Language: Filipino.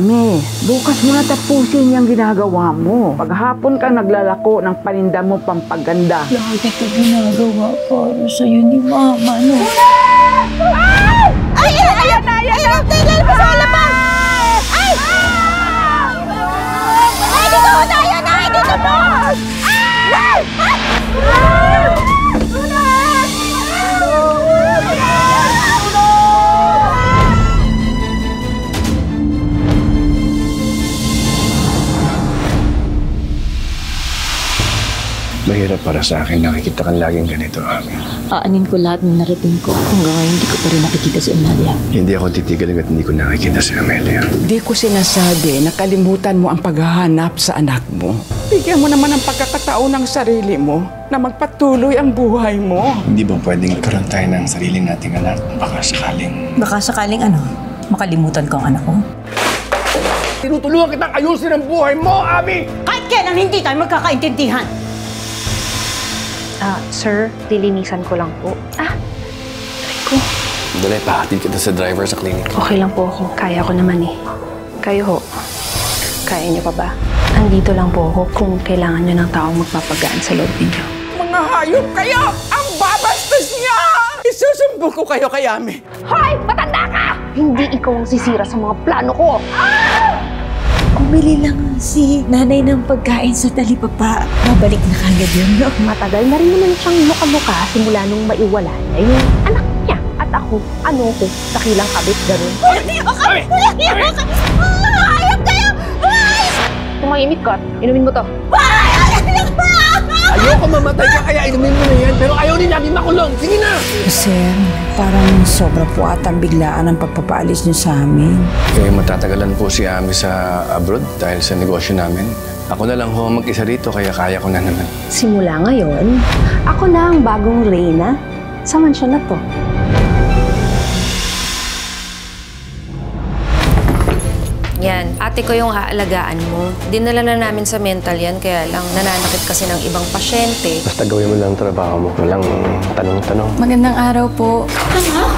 Ami, bukas mo na tapusin yung ginagawa mo. Paghapon ka naglalako ng paninda mo pampaganda. Lahat ito ginagawa para sa'yo ni Mama, no? Ay! Ayan na! Tingnan mo sa labas! Ay! Ay! Dito na! Ayan na! Dito mo! Ay! Mahirap para sa akin nakikita kang laging ganito, Ami. Aanin ko lahat ng narating ko. Hanggang ngayon, hindi ko pa rin nakikita si Amelia. Hindi ako titigil hanggat hindi ko nakikita si Amelia. Di ko sinasabi na kalimutan mo ang paghahanap sa anak mo. Bigyan mo naman ng pagkakataon ng sarili mo na magpatuloy ang buhay mo. Hindi ba pwedeng magkaroon tayo ng sarili nating anak? Baka sakaling ano? Makalimutan ko ang anak ko? tinutulungan kitang ayusin ang buhay mo, Ami! Kahit kailan hindi tayo magkakaintindihan! Sir, lilinisan ko lang po. Aray ko. Dali, pahatid kita sa driver sa clinic. Okay lang po ako. Kaya ko naman eh. Kayo ho, kaya niyo pa ba? Andito lang po ako kung kailangan niyo ng taong magpapagaan sa loob niyo. Mga hayop kayo! Ang babastos niya! Isusumbong ko kayo kay Ami. Hoy! Matanda ka! Hindi ikaw ang sisira sa mga plano ko. Bumili lang si nanay ng pagkain sa talipapa. Babalik na kagad yun, no? Matagal na rin naman siyang mukha-mukha simula nung maiwala niya yung anak niya. At ako, dakilang kabit ganun. Ayoko ka! Ayoko ka! Ayop kayo! Tumahimik ka. Inumin mo to. Ayoko mamatay ka kaya inumin mo na yan, pero ayaw din namin makulong. Sige na! Sir, parang sobra po atang biglaan ang pagpapaalis niyo sa amin. Matatagalan po si Ami sa abroad dahil sa negosyo namin. Ako na lang ho mag-isa rito kaya kaya ko na naman. Simula ngayon, ako na ang bagong reyna sa mansyon na to. Yan, ate ko yung aalagaan mo. Dinala na namin sa mental yan, kaya lang nananakit kasi ng ibang pasyente. Basta gawin mo lang ang trabaho mo. Walang tanong-tanong. Magandang araw po. Ano?